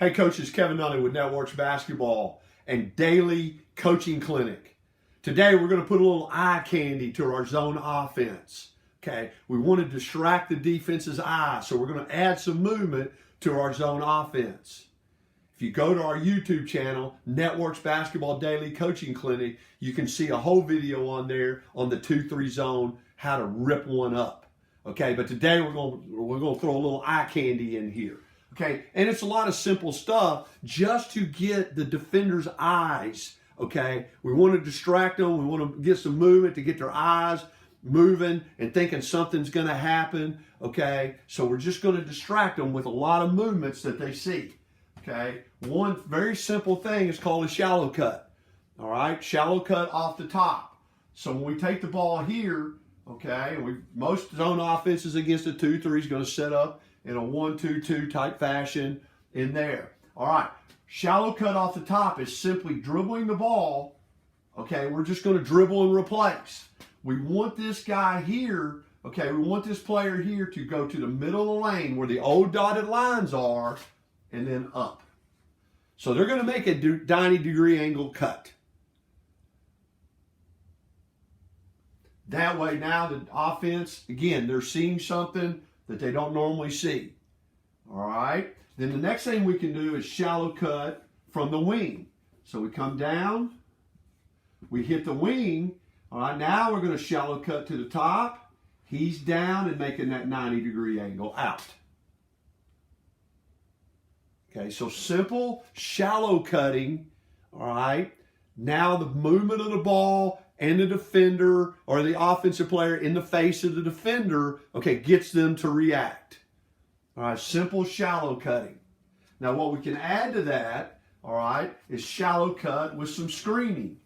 Hey coaches, Kevin Nunley with Networks Basketball and Daily Coaching Clinic. Today we're going to put a little eye candy to our zone offense. Okay, we want to distract the defense's eye, so we're going to add some movement to our zone offense. If you go to our YouTube channel, Networks Basketball Daily Coaching Clinic, you can see a whole video on there on the 2-3 zone, how to rip one up. Okay, but today we're going to throw a little eye candy in here. Okay, and it's a lot of simple stuff just to get the defender's eyes. Okay, we want to distract them. We want to get some movement to get their eyes moving and thinking something's going to happen. Okay, so we're just going to distract them with a lot of movements that they see. Okay, one very simple thing is called a shallow cut. All right, shallow cut off the top. So when we take the ball here, okay, most zone offenses against a 2-3 is going to set up in a 1-2-2 type fashion in there. All right, shallow cut off the top is simply dribbling the ball. Okay, we're just going to dribble and replace. We want this guy here, okay, we want this player here to go to the middle of the lane where the old dotted lines are and then up. So they're going to make a 90-degree angle cut. That way now the offense, again, they're seeing something that they don't normally see. All right. Then the next thing we can do is shallow cut from the wing. So we come down, we hit the wing. All right, now we're going to shallow cut to the top. He's down and making that 90-degree angle out. Okay, so simple shallow cutting. All right. Now the movement of the ball and the defender or the offensive player in the face of the defender, okay, gets them to react. All right, simple shallow cutting. Now what we can add to that, all right, is shallow cut with some screening.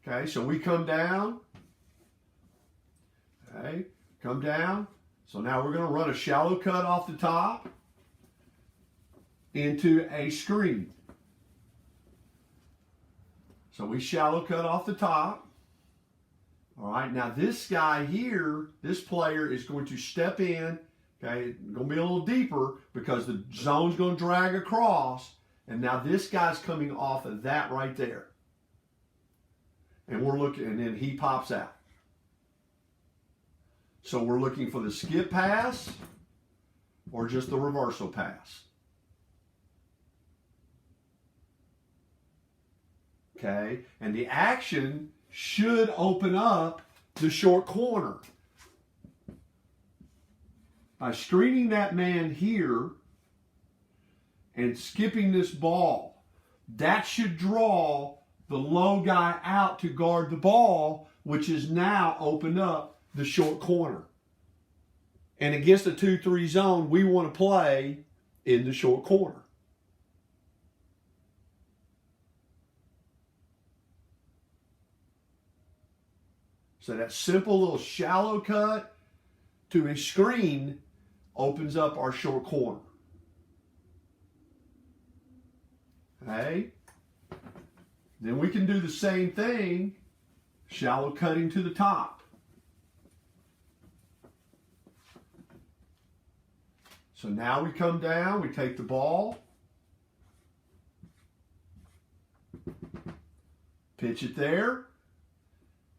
Okay, so we come down. Okay, come down. So now we're going to run a shallow cut off the top into a screen. So we shallow cut off the top. All right, now this guy here, this player is going to step in. Okay, it's going to be a little deeper because the zone's going to drag across. And now this guy's coming off of that right there. And we're looking, and then he pops out. So we're looking for the skip pass or just the reversal pass. Okay, and the action should open up the short corner. By screening that man here and skipping this ball, that should draw the low guy out to guard the ball, which is now opened up the short corner. And against a 2-3 zone, we want to play in the short corner. So that simple little shallow cut to a screen opens up our short corner. Okay? Then we can do the same thing, shallow cutting to the top. So now we come down, we take the ball, pitch it there.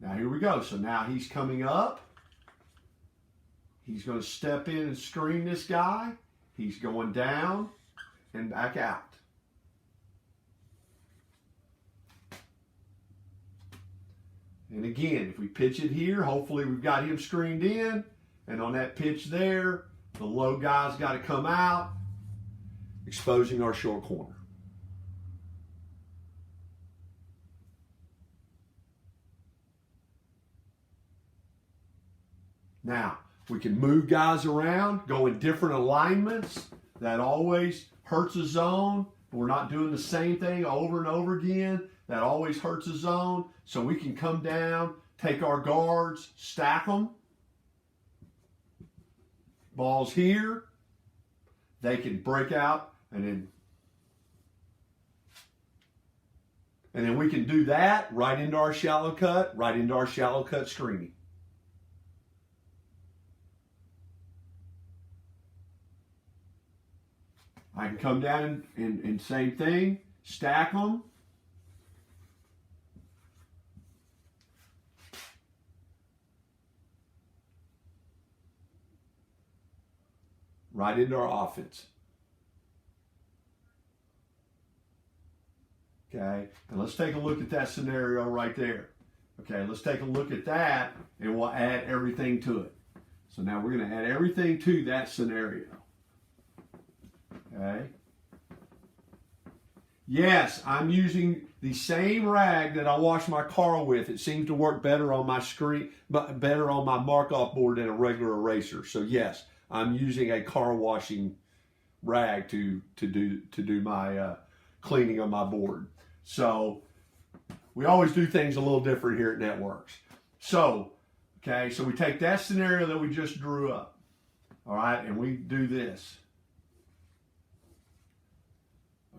Now here we go. So now he's coming up. He's going to step in and screen this guy. He's going down and back out. And again, if we pitch it here, hopefully we've got him screened in. And on that pitch there, the low guy's got to come out, exposing our short corner. Now, we can move guys around, go in different alignments. That always hurts a zone. We're not doing the same thing over and over again. That always hurts a zone. So we can come down, take our guards, stack them. Ball's here. They can break out and then we can do that right into our shallow cut, right into our shallow cut screening. I can come down and same thing, stack them. Right into our offense. Okay, and let's take a look at that scenario right there. Okay, let's take a look at that and we'll add everything to it. So now we're going to add everything to that scenario. Okay. Yes, I'm using the same rag that I wash my car with. It seems to work better on my screen, but better on my mark-off board than a regular eraser. So yes, I'm using a car washing rag to do my cleaning on my board. So we always do things a little different here at Networks. So, okay, so we take that scenario that we just drew up, all right, and we do this.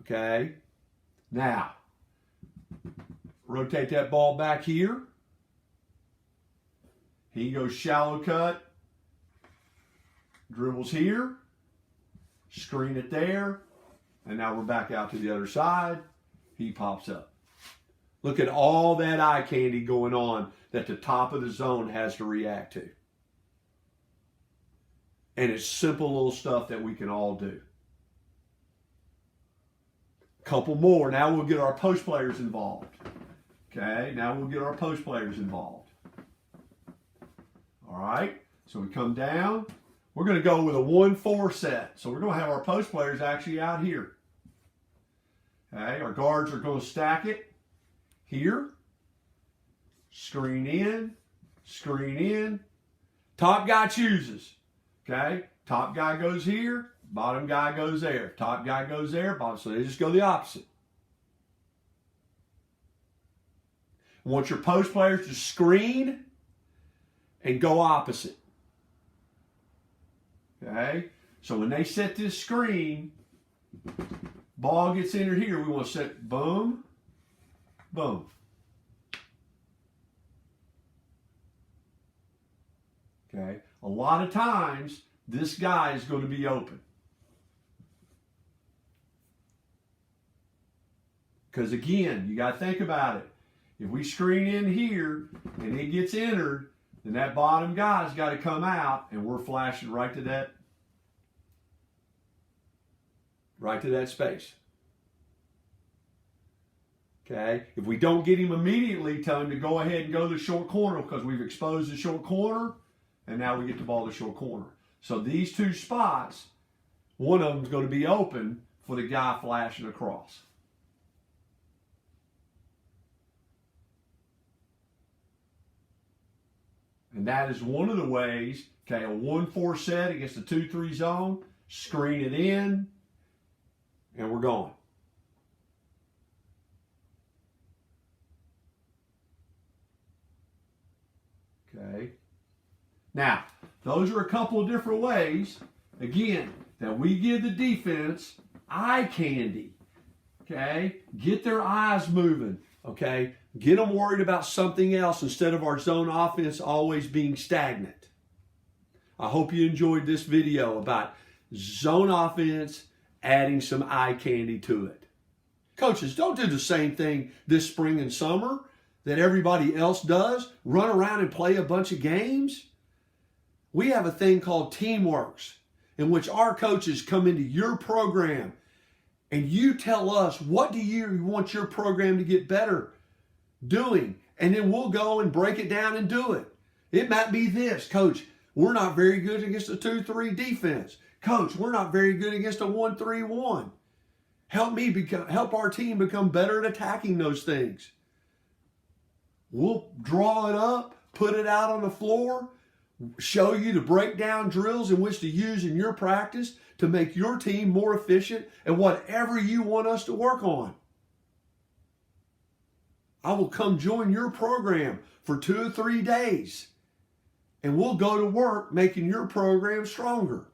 Okay, now rotate that ball back here. He goes shallow cut, dribbles here, screen it there, and now we're back out to the other side. He pops up. Look at all that eye candy going on that the top of the zone has to react to. And it's simple little stuff that we can all do. Couple more. Now we'll get our post players involved. Okay, now we'll get our post players involved. All right, so we come down. We're going to go with a 1-4 set. So we're going to have our post players actually out here. Okay, our guards are going to stack it here. Screen in. Top guy chooses. Okay, top guy goes here, bottom guy goes there. Top guy goes there, bottom. So they just go the opposite. I want your post players to screen and go opposite. Okay, so when they set this screen, ball gets entered here. We want to set boom, boom. Okay, a lot of times this guy is going to be open. Because again, you got to think about it. If we screen in here and it gets entered, then that bottom guy's got to come out and we're flashing right to that space. Okay, if we don't get him immediately, tell him to go ahead and go to the short corner because we've exposed the short corner and now we get the ball to the short corner. So these two spots, one of them is going to be open for the guy flashing across. And that is one of the ways, okay, a 1-4 set against a 2-3 zone, screen it in, and we're going. Okay. Now, those are a couple of different ways, again, that we give the defense eye candy. Okay? Get their eyes moving. Okay? Get them worried about something else instead of our zone offense always being stagnant. I hope you enjoyed this video about zone offense adding some eye candy to it. Coaches, don't do the same thing this spring and summer that everybody else does. Run around and play a bunch of games. We have a thing called Teamworks in which our coaches come into your program and you tell us what do you want your program to get better doing, and then we'll go and break it down and do it. It might be this, Coach, we're not very good against a 2-3 defense. Coach, we're not very good against a 1-3-1. Help our team become better at attacking those things. We'll draw it up, put it out on the floor, show you the breakdown drills in which to use in your practice to make your team more efficient at whatever you want us to work on. I will come join your program for 2 or 3 days, and we'll go to work making your program stronger.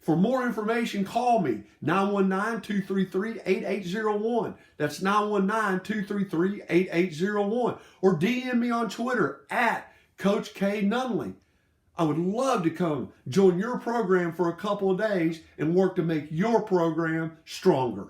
For more information, call me, 919-233-8801. That's 919-233-8801. Or DM me on Twitter at Coach K Nunley. I would love to come join your program for a couple of days and work to make your program stronger.